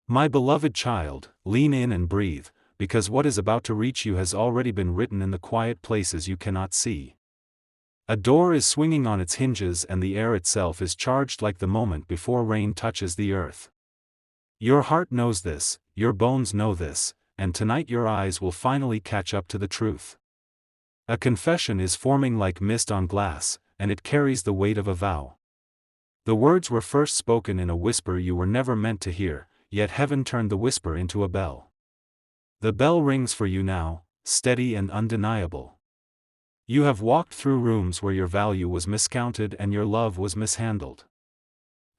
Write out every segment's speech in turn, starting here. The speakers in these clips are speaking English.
My beloved child, lean in and breathe, because what is about to reach you has already been written in the quiet places you cannot see. A door is swinging on its hinges and the air itself is charged like the moment before rain touches the earth. Your heart knows this, your bones know this, and tonight your eyes will finally catch up to the truth. A confession is forming like mist on glass, and it carries the weight of a vow. The words were first spoken in a whisper you were never meant to hear, yet heaven turned the whisper into a bell. The bell rings for you now, steady and undeniable. You have walked through rooms where your value was miscounted and your love was mishandled.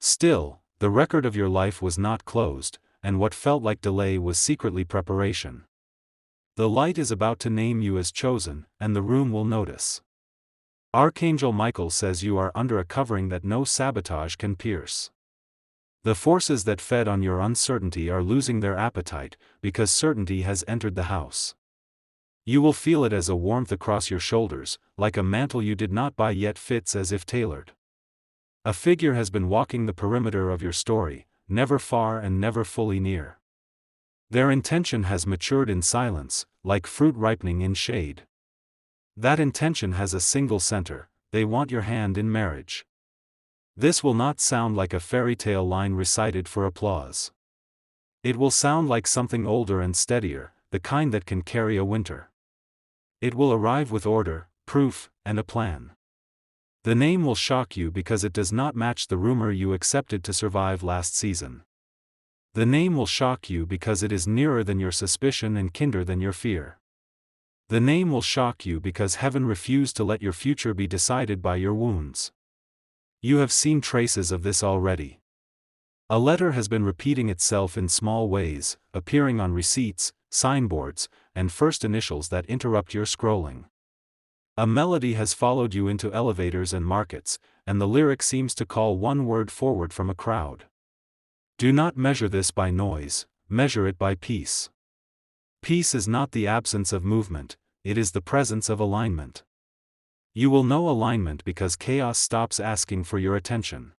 Still, the record of your life was not closed, and what felt like delay was secretly preparation. The light is about to name you as chosen, and the room will notice. Archangel Michael says you are under a covering that no sabotage can pierce. The forces that fed on your uncertainty are losing their appetite, because certainty has entered the house. You will feel it as a warmth across your shoulders, like a mantle you did not buy yet fits as if tailored. A figure has been walking the perimeter of your story, never far and never fully near. Their intention has matured in silence, like fruit ripening in shade. That intention has a single center: they want your hand in marriage. This will not sound like a fairy tale line recited for applause. It will sound like something older and steadier, the kind that can carry a winter. It will arrive with order, proof, and a plan. The name will shock you because it does not match the rumor you accepted to survive last season. The name will shock you because it is nearer than your suspicion and kinder than your fear. The name will shock you because heaven refused to let your future be decided by your wounds. You have seen traces of this already. A letter has been repeating itself in small ways, appearing on receipts, signboards, and first initials that interrupt your scrolling. A melody has followed you into elevators and markets, and the lyric seems to call one word forward from a crowd. Do not measure this by noise, measure it by peace. Peace is not the absence of movement, it is the presence of alignment. You will know alignment because chaos stops asking for your attention.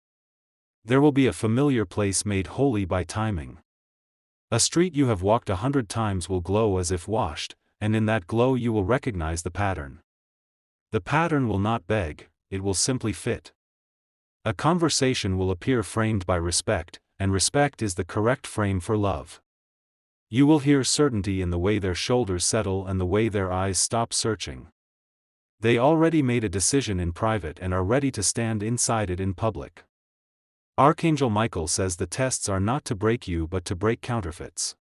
There will be a familiar place made holy by timing. A street you have walked 100 times will glow as if washed, and in that glow you will recognize the pattern. The pattern will not beg, it will simply fit. A conversation will appear framed by respect, and respect is the correct frame for love. You will hear certainty in the way their shoulders settle and the way their eyes stop searching. They already made a decision in private and are ready to stand inside it in public. Archangel Michael says the tests are not to break you but to break counterfeits.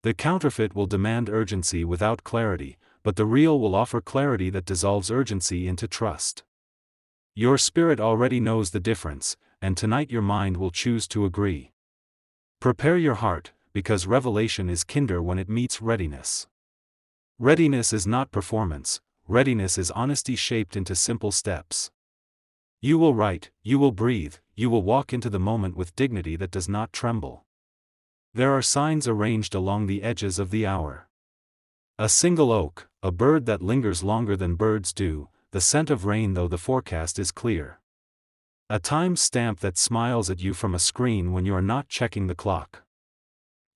The counterfeit will demand urgency without clarity, but the real will offer clarity that dissolves urgency into trust. Your spirit already knows the difference, and tonight your mind will choose to agree. Prepare your heart, because revelation is kinder when it meets readiness. Readiness is not performance, readiness is honesty shaped into simple steps. You will write, you will breathe, you will walk into the moment with dignity that does not tremble. There are signs arranged along the edges of the hour. A single oak, a bird that lingers longer than birds do, the scent of rain though the forecast is clear. A time stamp that smiles at you from a screen when you are not checking the clock.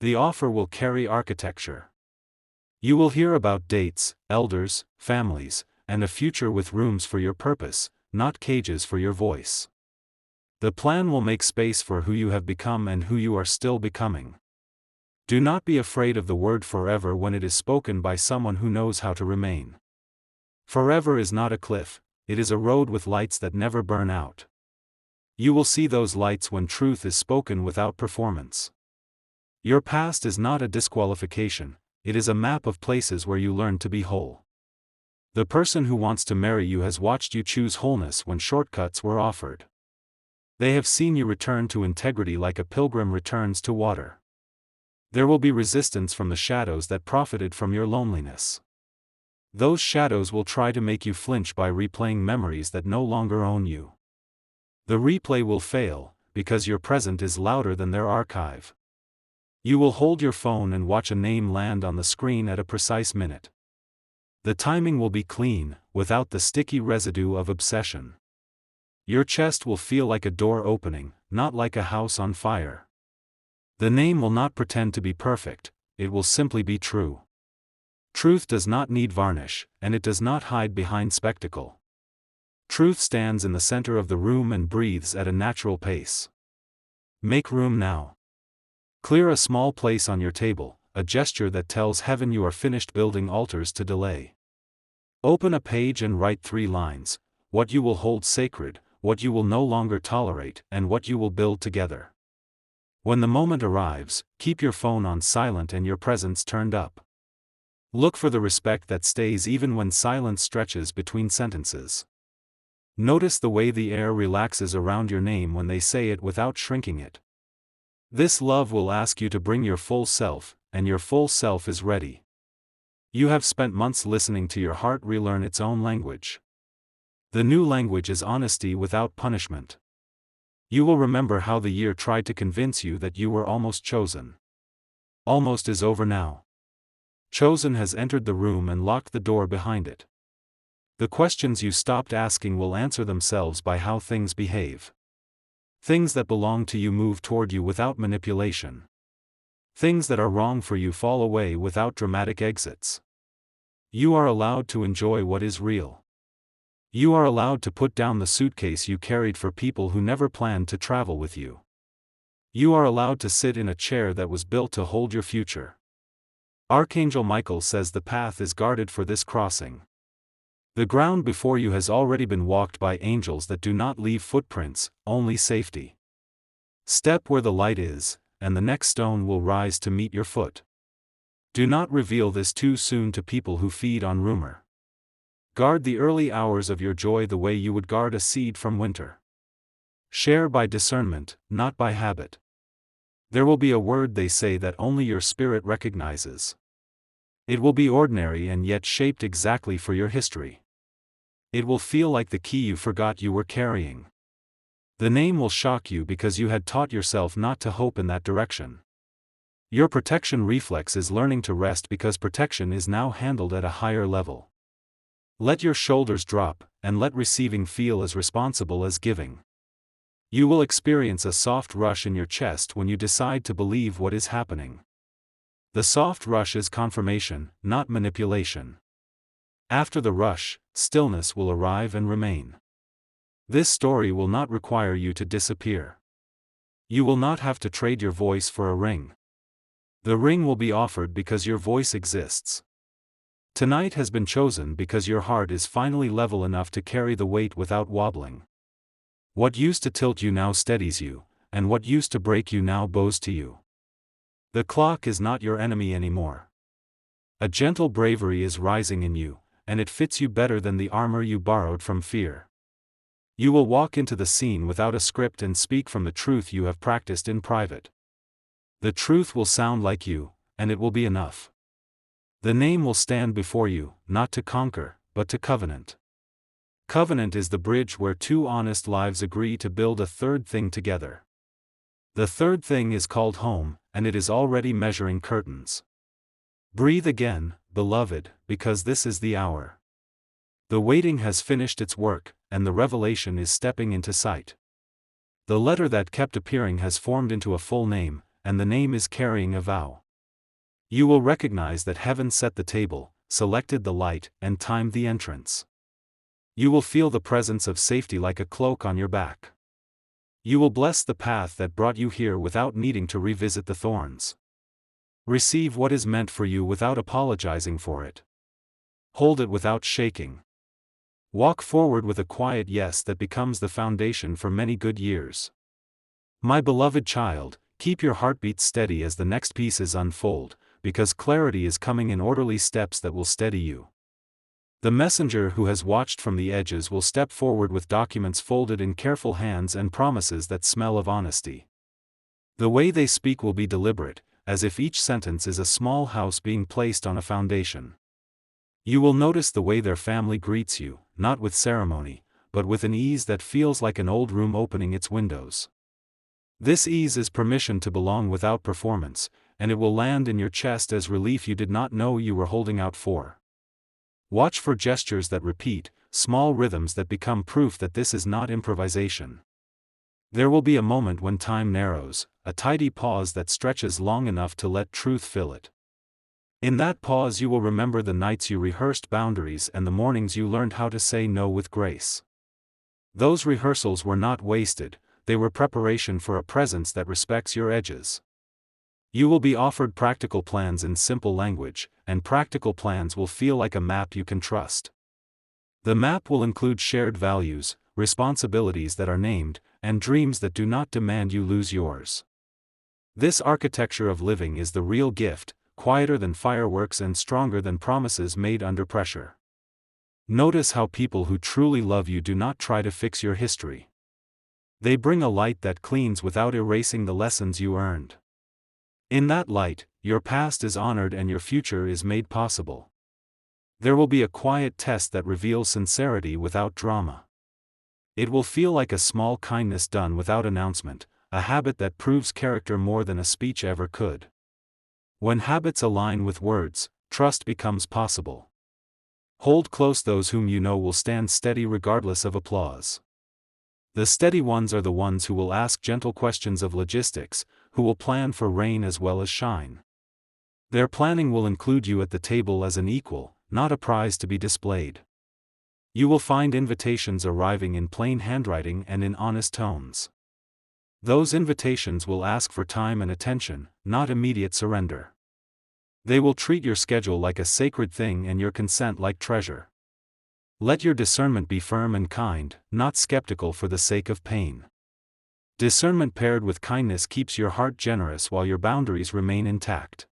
The offer will carry architecture. You will hear about dates, elders, families, and a future with rooms for your purpose, not cages for your voice. The plan will make space for who you have become and who you are still becoming. Do not be afraid of the word forever when it is spoken by someone who knows how to remain. Forever is not a cliff, it is a road with lights that never burn out. You will see those lights when truth is spoken without performance. Your past is not a disqualification, it is a map of places where you learn to be whole. The person who wants to marry you has watched you choose wholeness when shortcuts were offered. They have seen you return to integrity like a pilgrim returns to water. There will be resistance from the shadows that profited from your loneliness. Those shadows will try to make you flinch by replaying memories that no longer own you. The replay will fail, because your present is louder than their archive. You will hold your phone and watch a name land on the screen at a precise minute. The timing will be clean, without the sticky residue of obsession. Your chest will feel like a door opening, not like a house on fire. The name will not pretend to be perfect, it will simply be true. Truth does not need varnish, and it does not hide behind spectacle. Truth stands in the center of the room and breathes at a natural pace. Make room now. Clear a small place on your table, a gesture that tells heaven you are finished building altars to delay. Open a page and write 3 lines, what you will hold sacred, what you will no longer tolerate, and what you will build together. When the moment arrives, keep your phone on silent and your presence turned up. Look for the respect that stays even when silence stretches between sentences. Notice the way the air relaxes around your name when they say it without shrinking it. This love will ask you to bring your full self, and your full self is ready. You have spent months listening to your heart relearn its own language. The new language is honesty without punishment. You will remember how the year tried to convince you that you were almost chosen. Almost is over now. Chosen has entered the room and locked the door behind it. The questions you stopped asking will answer themselves by how things behave. Things that belong to you move toward you without manipulation. Things that are wrong for you fall away without dramatic exits. You are allowed to enjoy what is real. You are allowed to put down the suitcase you carried for people who never planned to travel with you. You are allowed to sit in a chair that was built to hold your future. Archangel Michael says the path is guarded for this crossing. The ground before you has already been walked by angels that do not leave footprints, only safety. Step where the light is, and the next stone will rise to meet your foot. Do not reveal this too soon to people who feed on rumor. Guard the early hours of your joy the way you would guard a seed from winter. Share by discernment, not by habit. There will be a word they say that only your spirit recognizes. It will be ordinary and yet shaped exactly for your history. It will feel like the key you forgot you were carrying. The name will shock you because you had taught yourself not to hope in that direction. Your protection reflex is learning to rest because protection is now handled at a higher level. Let your shoulders drop, and let receiving feel as responsible as giving. You will experience a soft rush in your chest when you decide to believe what is happening. The soft rush is confirmation, not manipulation. After the rush, stillness will arrive and remain. This story will not require you to disappear. You will not have to trade your voice for a ring. The ring will be offered because your voice exists. Tonight has been chosen because your heart is finally level enough to carry the weight without wobbling. What used to tilt you now steadies you, and what used to break you now bows to you. The clock is not your enemy anymore. A gentle bravery is rising in you, and it fits you better than the armor you borrowed from fear. You will walk into the scene without a script and speak from the truth you have practiced in private. The truth will sound like you, and it will be enough. The name will stand before you, not to conquer, but to covenant. Covenant is the bridge where 2 honest lives agree to build a third thing together. The third thing is called home, and it is already measuring curtains. Breathe again, beloved, because this is the hour. The waiting has finished its work, and the revelation is stepping into sight. The letter that kept appearing has formed into a full name, and the name is carrying a vow. You will recognize that heaven set the table, selected the light, and timed the entrance. You will feel the presence of safety like a cloak on your back. You will bless the path that brought you here without needing to revisit the thorns. Receive what is meant for you without apologizing for it. Hold it without shaking. Walk forward with a quiet yes that becomes the foundation for many good years. My beloved child, keep your heartbeat steady as the next pieces unfold, because clarity is coming in orderly steps that will steady you. The messenger who has watched from the edges will step forward with documents folded in careful hands and promises that smell of honesty. The way they speak will be deliberate, as if each sentence is a small house being placed on a foundation. You will notice the way their family greets you, not with ceremony, but with an ease that feels like an old room opening its windows. This ease is permission to belong without performance, and it will land in your chest as relief you did not know you were holding out for. Watch for gestures that repeat, small rhythms that become proof that this is not improvisation. There will be a moment when time narrows, a tidy pause that stretches long enough to let truth fill it. In that pause you will remember the nights you rehearsed boundaries and the mornings you learned how to say no with grace. Those rehearsals were not wasted, they were preparation for a presence that respects your edges. You will be offered practical plans in simple language, and practical plans will feel like a map you can trust. The map will include shared values, responsibilities that are named, and dreams that do not demand you lose yours. This architecture of living is the real gift, quieter than fireworks and stronger than promises made under pressure. Notice how people who truly love you do not try to fix your history. They bring a light that cleans without erasing the lessons you earned. In that light, your past is honored and your future is made possible. There will be a quiet test that reveals sincerity without drama. It will feel like a small kindness done without announcement, a habit that proves character more than a speech ever could. When habits align with words, trust becomes possible. Hold close those whom you know will stand steady regardless of applause. The steady ones are the ones who will ask gentle questions of logistics, who will plan for rain as well as shine. Their planning will include you at the table as an equal, not a prize to be displayed. You will find invitations arriving in plain handwriting and in honest tones. Those invitations will ask for time and attention, not immediate surrender. They will treat your schedule like a sacred thing and your consent like treasure. Let your discernment be firm and kind, not skeptical for the sake of pain. Discernment paired with kindness keeps your heart generous while your boundaries remain intact.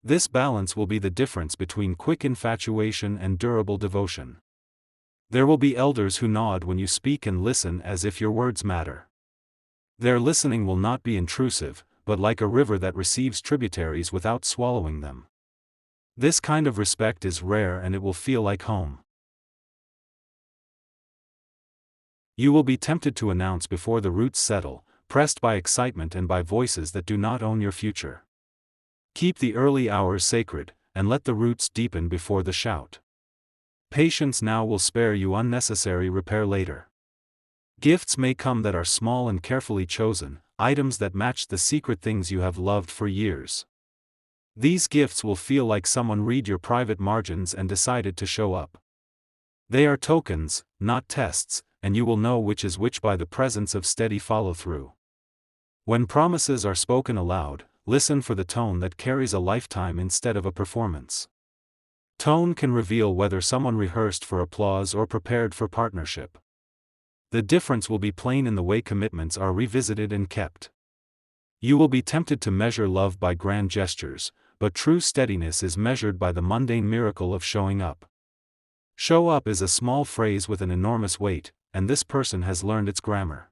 This balance will be the difference between quick infatuation and durable devotion. There will be elders who nod when you speak and listen as if your words matter. Their listening will not be intrusive, but like a river that receives tributaries without swallowing them. This kind of respect is rare and it will feel like home. You will be tempted to announce before the roots settle, pressed by excitement and by voices that do not own your future. Keep the early hours sacred, and let the roots deepen before the shout. Patience now will spare you unnecessary repair later. Gifts may come that are small and carefully chosen, items that match the secret things you have loved for years. These gifts will feel like someone read your private margins and decided to show up. They are tokens, not tests, and you will know which is which by the presence of steady follow-through. When promises are spoken aloud, listen for the tone that carries a lifetime instead of a performance. Tone can reveal whether someone rehearsed for applause or prepared for partnership. The difference will be plain in the way commitments are revisited and kept. You will be tempted to measure love by grand gestures, but true steadiness is measured by the mundane miracle of showing up. Show up is a small phrase with an enormous weight, and this person has learned its grammar.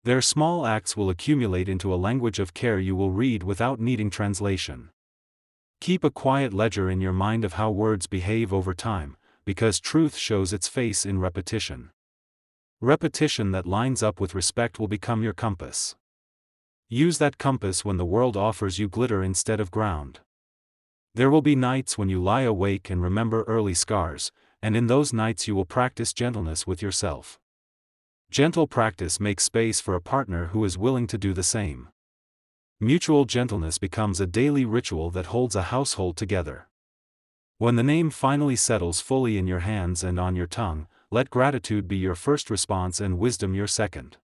Their small acts will accumulate into a language of care you will read without needing translation. Keep a quiet ledger in your mind of how words behave over time, because truth shows its face in repetition. Repetition that lines up with respect will become your compass. Use that compass when the world offers you glitter instead of ground. There will be nights when you lie awake and remember early scars, and in those nights you will practice gentleness with yourself. Gentle practice makes space for a partner who is willing to do the same. Mutual gentleness becomes a daily ritual that holds a household together. When the name finally settles fully in your hands and on your tongue, let gratitude be your first response and wisdom your second.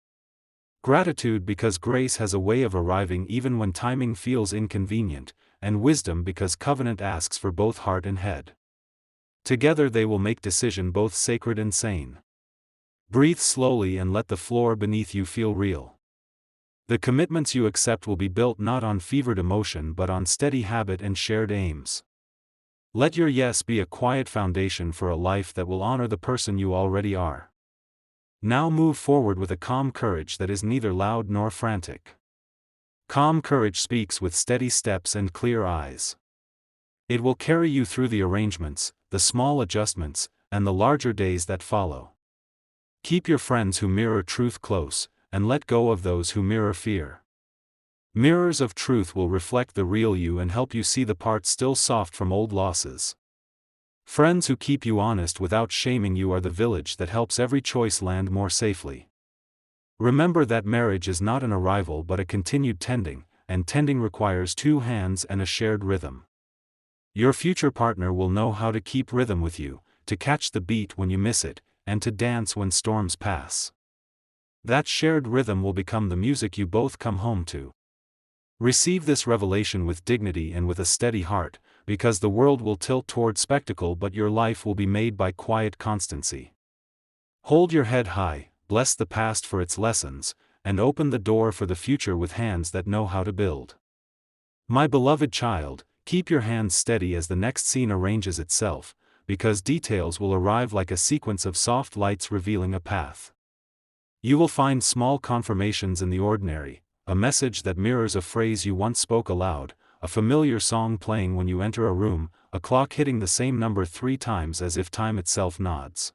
Gratitude because grace has a way of arriving even when timing feels inconvenient, and wisdom because covenant asks for both heart and head. Together they will make decision both sacred and sane. Breathe slowly and let the floor beneath you feel real. The commitments you accept will be built not on fevered emotion but on steady habit and shared aims. Let your yes be a quiet foundation for a life that will honor the person you already are. Now move forward with a calm courage that is neither loud nor frantic. Calm courage speaks with steady steps and clear eyes. It will carry you through the arrangements, the small adjustments, and the larger days that follow. Keep your friends who mirror truth close, and let go of those who mirror fear. Mirrors of truth will reflect the real you and help you see the parts still soft from old losses. Friends who keep you honest without shaming you are the village that helps every choice land more safely. Remember that marriage is not an arrival but a continued tending, and tending requires two hands and a shared rhythm. Your future partner will know how to keep rhythm with you, to catch the beat when you miss it, and to dance when storms pass. That shared rhythm will become the music you both come home to. Receive this revelation with dignity and with a steady heart, because the world will tilt toward spectacle but your life will be made by quiet constancy. Hold your head high, bless the past for its lessons, and open the door for the future with hands that know how to build. My beloved child, keep your hands steady as the next scene arranges itself, because details will arrive like a sequence of soft lights revealing a path. You will find small confirmations in the ordinary, a message that mirrors a phrase you once spoke aloud, a familiar song playing when you enter a room, a clock hitting the same number 3 times as if time itself nods.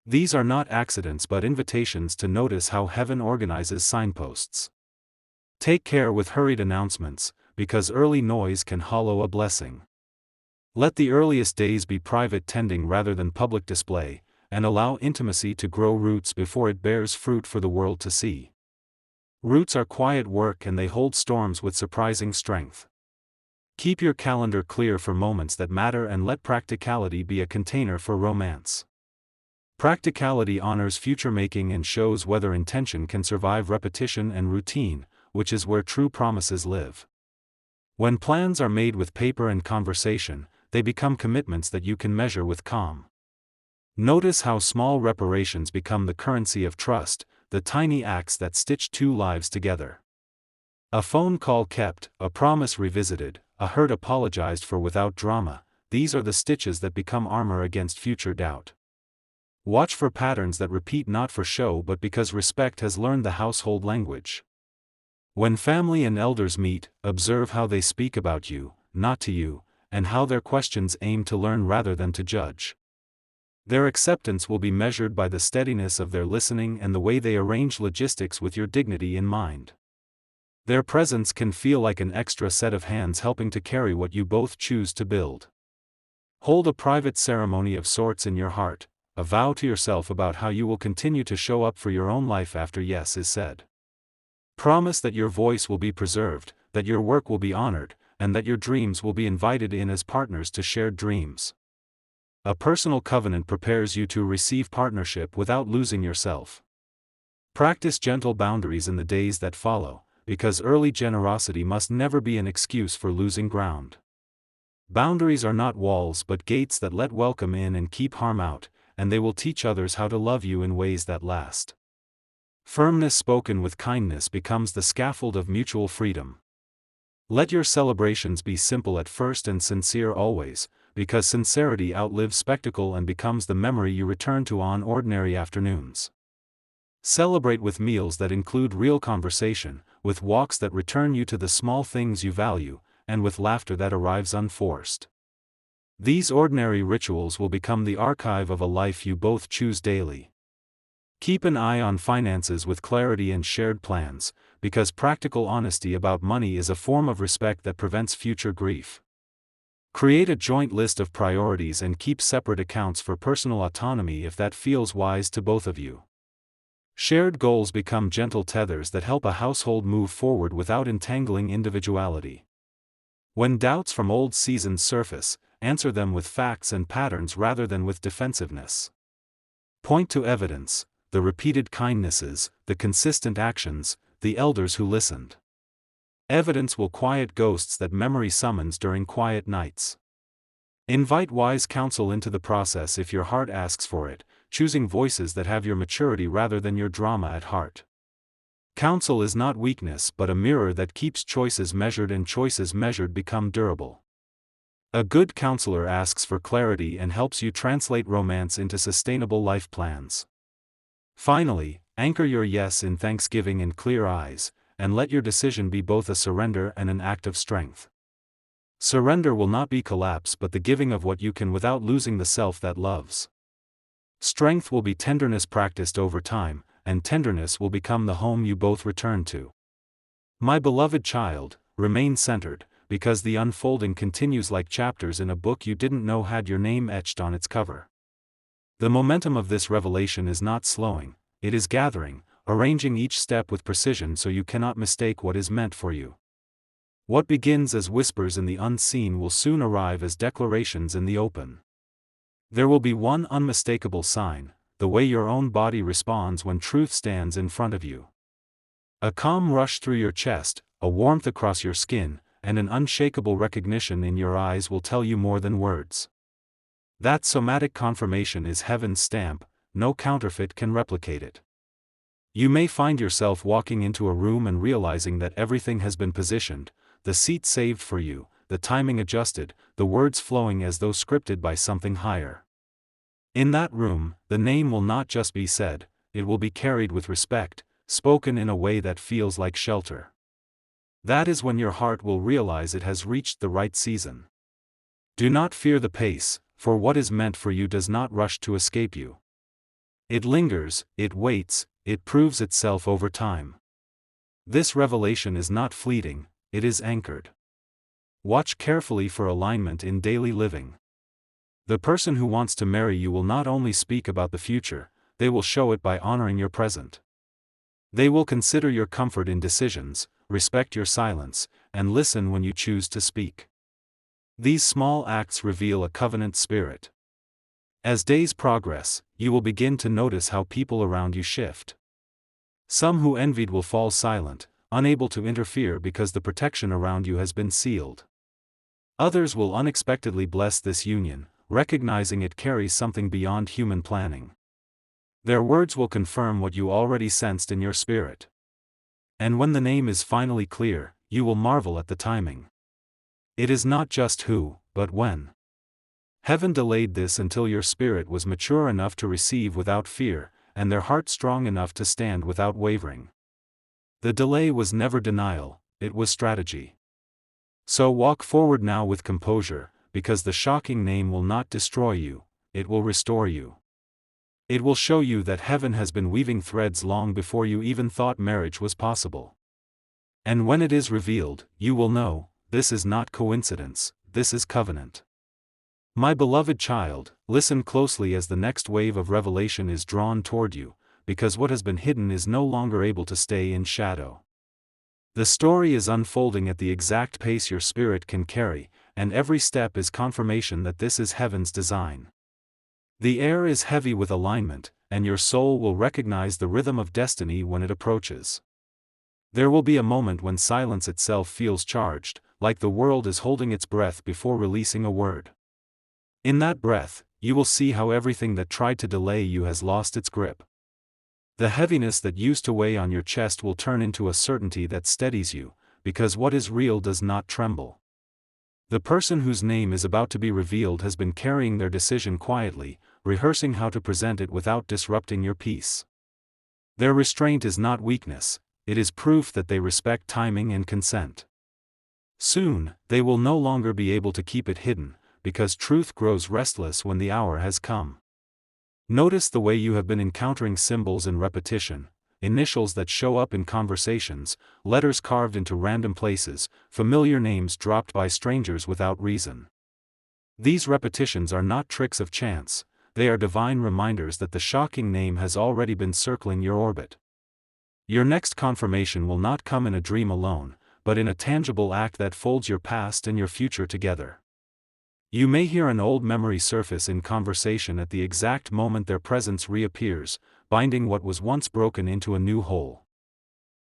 These are not accidents but invitations to notice how heaven organizes signposts. Take care with hurried announcements, because early noise can hollow a blessing. Let the earliest days be private tending rather than public display, and allow intimacy to grow roots before it bears fruit for the world to see. Roots are quiet work and they hold storms with surprising strength. Keep your calendar clear for moments that matter and let practicality be a container for romance. Practicality honors future making and shows whether intention can survive repetition and routine, which is where true promises live. When plans are made with paper and conversation, they become commitments that you can measure with calm. Notice how small reparations become the currency of trust, the tiny acts that stitch 2 lives together. A phone call kept, a promise revisited, a hurt apologized for without drama, these are the stitches that become armor against future doubt. Watch for patterns that repeat not for show but because respect has learned the household language. When family and elders meet, observe how they speak about you, not to you, and how their questions aim to learn rather than to judge. Their acceptance will be measured by the steadiness of their listening and the way they arrange logistics with your dignity in mind. Their presence can feel like an extra set of hands helping to carry what you both choose to build. Hold a private ceremony of sorts in your heart, a vow to yourself about how you will continue to show up for your own life after yes is said. Promise that your voice will be preserved, that your work will be honored, and that your dreams will be invited in as partners to shared dreams. A personal covenant prepares you to receive partnership without losing yourself. Practice gentle boundaries in the days that follow, because early generosity must never be an excuse for losing ground. Boundaries are not walls but gates that let welcome in and keep harm out, and they will teach others how to love you in ways that last. Firmness spoken with kindness becomes the scaffold of mutual freedom. Let your celebrations be simple at first and sincere always, because sincerity outlives spectacle and becomes the memory you return to on ordinary afternoons. Celebrate with meals that include real conversation, with walks that return you to the small things you value, and with laughter that arrives unforced. These ordinary rituals will become the archive of a life you both choose daily. Keep an eye on finances with clarity and shared plans, because practical honesty about money is a form of respect that prevents future grief. Create a joint list of priorities and keep separate accounts for personal autonomy if that feels wise to both of you. Shared goals become gentle tethers that help a household move forward without entangling individuality. When doubts from old seasons surface, answer them with facts and patterns rather than with defensiveness. Point to evidence, the repeated kindnesses, the consistent actions, the elders who listened. Evidence will quiet ghosts that memory summons during quiet nights. Invite wise counsel into the process if your heart asks for it, choosing voices that have your maturity rather than your drama at heart. Counsel is not weakness but a mirror that keeps choices measured, and choices measured become durable. A good counselor asks for clarity and helps you translate romance into sustainable life plans. Finally, anchor your yes in thanksgiving and clear eyes, and let your decision be both a surrender and an act of strength. Surrender will not be collapse but the giving of what you can without losing the self that loves. Strength will be tenderness practiced over time, and tenderness will become the home you both return to. My beloved child, remain centered, because the unfolding continues like chapters in a book you didn't know had your name etched on its cover. The momentum of this revelation is not slowing, it is gathering, arranging each step with precision so you cannot mistake what is meant for you. What begins as whispers in the unseen will soon arrive as declarations in the open. There will be one unmistakable sign: the way your own body responds when truth stands in front of you. A calm rush through your chest, a warmth across your skin, and an unshakable recognition in your eyes will tell you more than words. That somatic confirmation is heaven's stamp, no counterfeit can replicate it. You may find yourself walking into a room and realizing that everything has been positioned, the seat saved for you, the timing adjusted, the words flowing as though scripted by something higher. In that room, the name will not just be said, it will be carried with respect, spoken in a way that feels like shelter. That is when your heart will realize it has reached the right season. Do not fear the pace, for what is meant for you does not rush to escape you. It lingers, it waits, it proves itself over time. This revelation is not fleeting, it is anchored. Watch carefully for alignment in daily living. The person who wants to marry you will not only speak about the future, they will show it by honoring your present. They will consider your comfort in decisions, respect your silence, and listen when you choose to speak. These small acts reveal a covenant spirit. As days progress, you will begin to notice how people around you shift. Some who envied will fall silent, unable to interfere because the protection around you has been sealed. Others will unexpectedly bless this union, recognizing it carries something beyond human planning. Their words will confirm what you already sensed in your spirit. And when the name is finally clear, you will marvel at the timing. It is not just who, but when. Heaven delayed this until your spirit was mature enough to receive without fear, and their heart strong enough to stand without wavering. The delay was never denial, it was strategy. So walk forward now with composure, because the shocking name will not destroy you, it will restore you. It will show you that heaven has been weaving threads long before you even thought marriage was possible. And when it is revealed, you will know, this is not coincidence, this is covenant. My beloved child, listen closely as the next wave of revelation is drawn toward you, because what has been hidden is no longer able to stay in shadow. The story is unfolding at the exact pace your spirit can carry, and every step is confirmation that this is heaven's design. The air is heavy with alignment, and your soul will recognize the rhythm of destiny when it approaches. There will be a moment when silence itself feels charged, like the world is holding its breath before releasing a word. In that breath, you will see how everything that tried to delay you has lost its grip. The heaviness that used to weigh on your chest will turn into a certainty that steadies you, because what is real does not tremble. The person whose name is about to be revealed has been carrying their decision quietly, rehearsing how to present it without disrupting your peace. Their restraint is not weakness, it is proof that they respect timing and consent. Soon, they will no longer be able to keep it hidden, because truth grows restless when the hour has come. Notice the way you have been encountering symbols in repetition, initials that show up in conversations, letters carved into random places, familiar names dropped by strangers without reason. These repetitions are not tricks of chance, they are divine reminders that the shocking name has already been circling your orbit. Your next confirmation will not come in a dream alone, but in a tangible act that folds your past and your future together. You may hear an old memory surface in conversation at the exact moment their presence reappears, binding what was once broken into a new whole.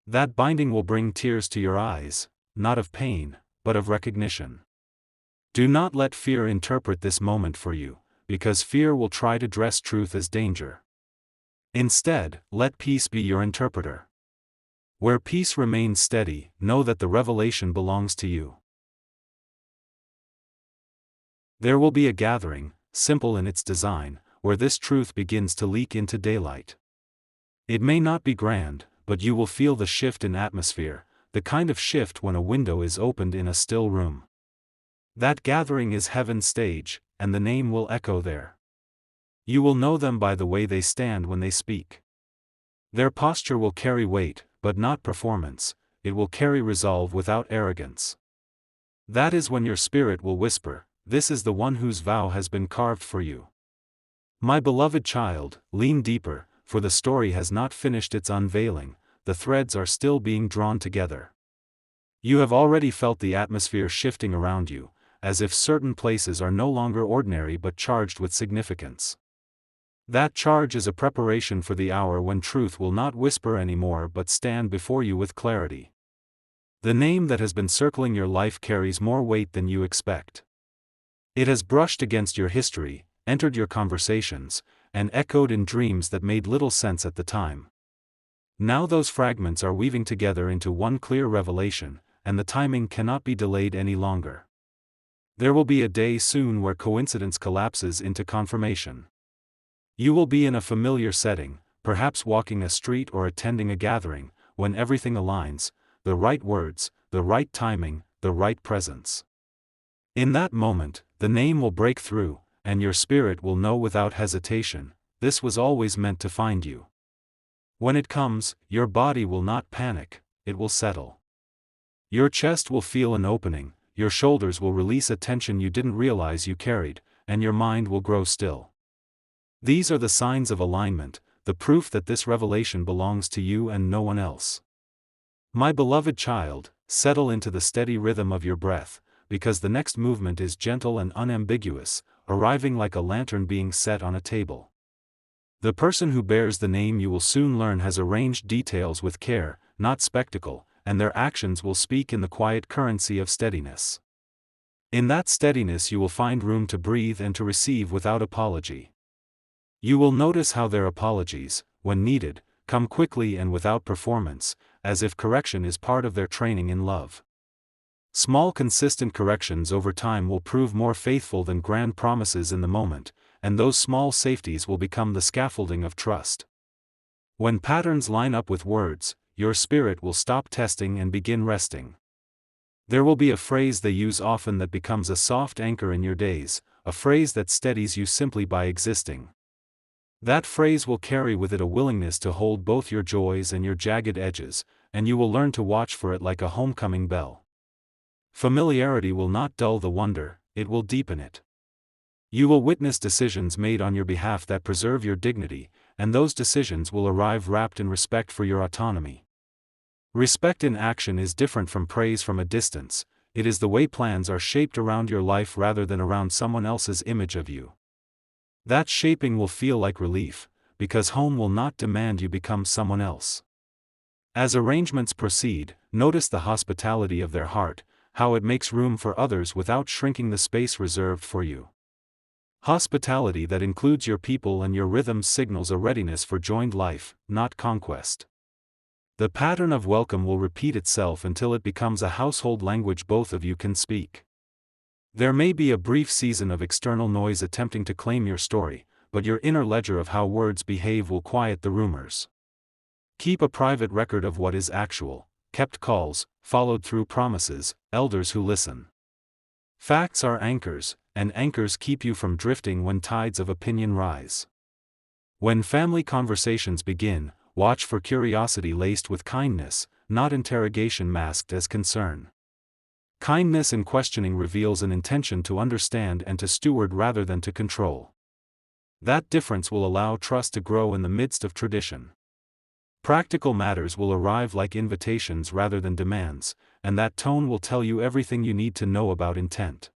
That binding will bring tears to your eyes, not of pain, but of recognition. Do not let fear interpret this moment for you, because fear will try to dress truth as danger. Instead, let peace be your interpreter. Where peace remains steady, know that the revelation belongs to you. There will be a gathering, simple in its design, where this truth begins to leak into daylight. It may not be grand, but you will feel the shift in atmosphere, the kind of shift when a window is opened in a still room. That gathering is heaven's stage, and the name will echo there. You will know them by the way they stand when they speak. Their posture will carry weight, but not performance, it will carry resolve without arrogance. That is when your spirit will whisper, "This is the one whose vow has been carved for you." My beloved child, lean deeper, for the story has not finished its unveiling, the threads are still being drawn together. You have already felt the atmosphere shifting around you, as if certain places are no longer ordinary but charged with significance. That charge is a preparation for the hour when truth will not whisper anymore but stand before you with clarity. The name that has been circling your life carries more weight than you expect. It has brushed against your history, entered your conversations, and echoed in dreams that made little sense at the time. Now those fragments are weaving together into one clear revelation, and the timing cannot be delayed any longer. There will be a day soon where coincidence collapses into confirmation. You will be in a familiar setting, perhaps walking a street or attending a gathering, when everything aligns, the right words, the right timing, the right presence. In that moment, the name will break through, and your spirit will know without hesitation, this was always meant to find you. When it comes, your body will not panic, it will settle. Your chest will feel an opening, your shoulders will release a tension you didn't realize you carried, and your mind will grow still. These are the signs of alignment, the proof that this revelation belongs to you and no one else. My beloved child, settle into the steady rhythm of your breath, because the next movement is gentle and unambiguous, arriving like a lantern being set on a table. The person who bears the name you will soon learn has arranged details with care, not spectacle, and their actions will speak in the quiet currency of steadiness. In that steadiness you will find room to breathe and to receive without apology. You will notice how their apologies, when needed, come quickly and without performance, as if correction is part of their training in love. Small consistent corrections over time will prove more faithful than grand promises in the moment, and those small safeties will become the scaffolding of trust. When patterns line up with words, your spirit will stop testing and begin resting. There will be a phrase they use often that becomes a soft anchor in your days, a phrase that steadies you simply by existing. That phrase will carry with it a willingness to hold both your joys and your jagged edges, and you will learn to watch for it like a homecoming bell. Familiarity will not dull the wonder, it will deepen it. You will witness decisions made on your behalf that preserve your dignity, and those decisions will arrive wrapped in respect for your autonomy. Respect in action is different from praise from a distance, it is the way plans are shaped around your life rather than around someone else's image of you. That shaping will feel like relief, because home will not demand you become someone else. As arrangements proceed, notice the hospitality of their heart, how it makes room for others without shrinking the space reserved for you. Hospitality that includes your people and your rhythms signals a readiness for joined life, not conquest. The pattern of welcome will repeat itself until it becomes a household language both of you can speak. There may be a brief season of external noise attempting to claim your story, but your inner ledger of how words behave will quiet the rumors. Keep a private record of what is actual, kept calls, followed through promises, elders who listen. Facts are anchors, and anchors keep you from drifting when tides of opinion rise. When family conversations begin, watch for curiosity laced with kindness, not interrogation masked as concern. Kindness in questioning reveals an intention to understand and to steward rather than to control. That difference will allow trust to grow in the midst of tradition. Practical matters will arrive like invitations rather than demands, and that tone will tell you everything you need to know about intent.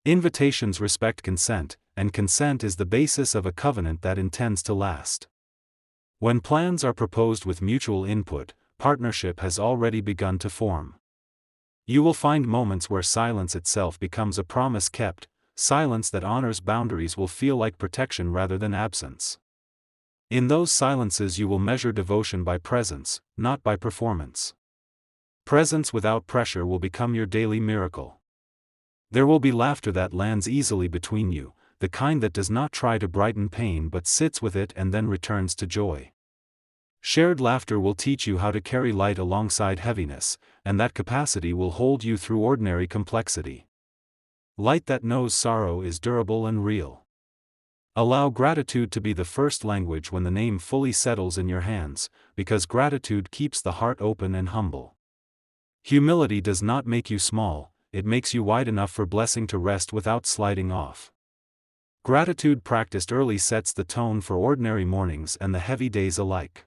Invitations respect consent, and consent is the basis of a covenant that intends to last. When plans are proposed with mutual input, partnership has already begun to form. You will find moments where silence itself becomes a promise kept, silence that honors boundaries will feel like protection rather than absence. In those silences you will measure devotion by presence, not by performance. Presence without pressure will become your daily miracle. There will be laughter that lands easily between you, the kind that does not try to brighten pain but sits with it and then returns to joy. Shared laughter will teach you how to carry light alongside heaviness, and that capacity will hold you through ordinary complexity. Light that knows sorrow is durable and real. Allow gratitude to be the first language when the name fully settles in your hands, because gratitude keeps the heart open and humble. Humility does not make you small, it makes you wide enough for blessing to rest without sliding off. Gratitude practiced early sets the tone for ordinary mornings and the heavy days alike.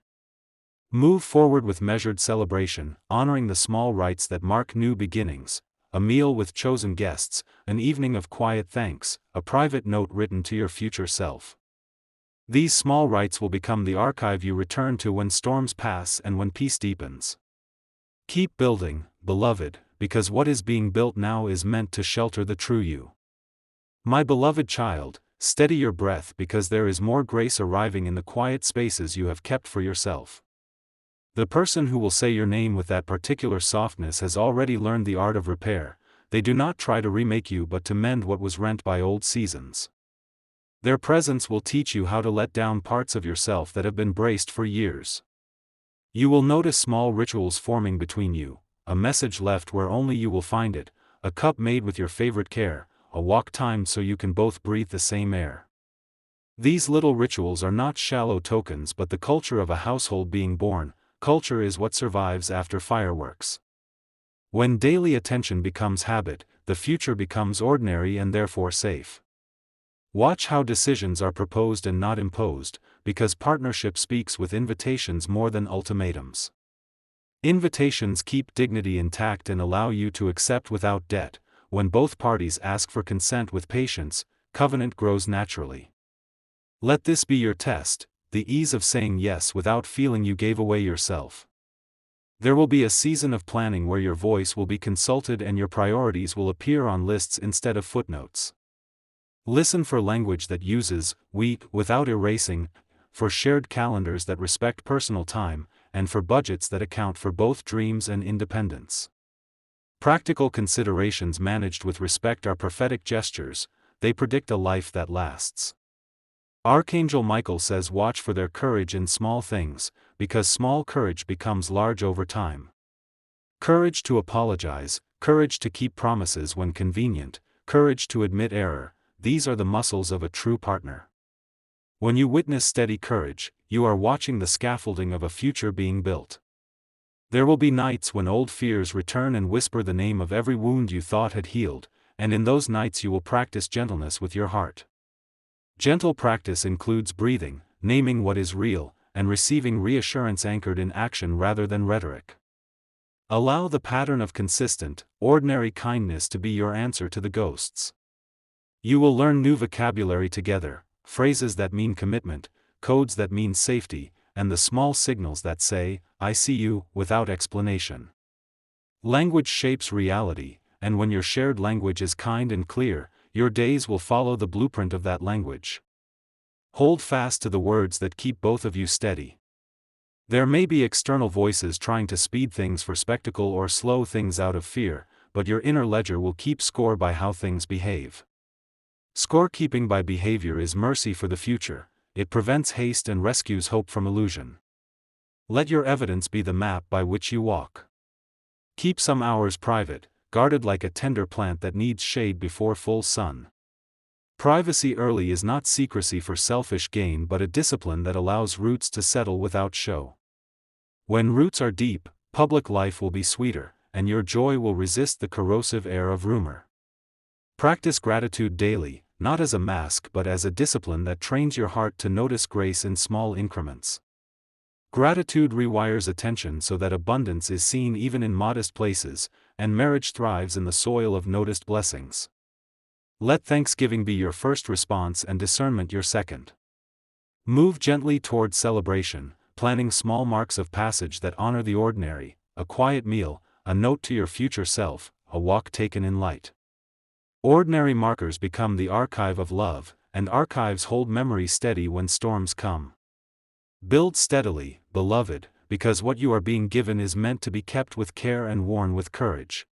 Move forward with measured celebration, honoring the small rites that mark new beginnings: a meal with chosen guests, an evening of quiet thanks, a private note written to your future self. These small rites will become the archive you return to when storms pass and when peace deepens. Keep building, beloved, because what is being built now is meant to shelter the true you. My beloved child, steady your breath because there is more grace arriving in the quiet spaces you have kept for yourself. The person who will say your name with that particular softness has already learned the art of repair. They do not try to remake you but to mend what was rent by old seasons. Their presence will teach you how to let down parts of yourself that have been braced for years. You will notice small rituals forming between you, a message left where only you will find it, a cup made with your favorite care, a walk timed so you can both breathe the same air. These little rituals are not shallow tokens but the culture of a household being born. Culture is what survives after fireworks. When daily attention becomes habit, the future becomes ordinary and therefore safe. Watch how decisions are proposed and not imposed, because partnership speaks with invitations more than ultimatums. Invitations keep dignity intact and allow you to accept without debt. When both parties ask for consent with patience, covenant grows naturally. Let this be your test: the ease of saying yes without feeling you gave away yourself. There will be a season of planning where your voice will be consulted and your priorities will appear on lists instead of footnotes. Listen for language that uses "we" without erasing, for shared calendars that respect personal time, and for budgets that account for both dreams and independence. Practical considerations managed with respect are prophetic gestures. They predict a life that lasts. Archangel Michael says watch for their courage in small things, because small courage becomes large over time. Courage to apologize, courage to keep promises when convenient, courage to admit error, these are the muscles of a true partner. When you witness steady courage, you are watching the scaffolding of a future being built. There will be nights when old fears return and whisper the name of every wound you thought had healed, and in those nights you will practice gentleness with your heart. Gentle practice includes breathing, naming what is real, and receiving reassurance anchored in action rather than rhetoric. Allow the pattern of consistent, ordinary kindness to be your answer to the ghosts. You will learn new vocabulary together, phrases that mean commitment, codes that mean safety, and the small signals that say, "I see you," without explanation. Language shapes reality, and when your shared language is kind and clear, your days will follow the blueprint of that language. Hold fast to the words that keep both of you steady. There may be external voices trying to speed things for spectacle or slow things out of fear, but your inner ledger will keep score by how things behave. Scorekeeping by behavior is mercy for the future. It prevents haste and rescues hope from illusion. Let your evidence be the map by which you walk. Keep some hours private, guarded like a tender plant that needs shade before full sun. Privacy early is not secrecy for selfish gain but a discipline that allows roots to settle without show. When roots are deep, public life will be sweeter, and your joy will resist the corrosive air of rumor. Practice gratitude daily, not as a mask but as a discipline that trains your heart to notice grace in small increments. Gratitude rewires attention so that abundance is seen even in modest places, and marriage thrives in the soil of noticed blessings. Let thanksgiving be your first response and discernment your second. Move gently toward celebration, planning small marks of passage that honor the ordinary: a quiet meal, a note to your future self, a walk taken in light. Ordinary markers become the archive of love, and archives hold memory steady when storms come. Build steadily, beloved, because what you are being given is meant to be kept with care and worn with courage.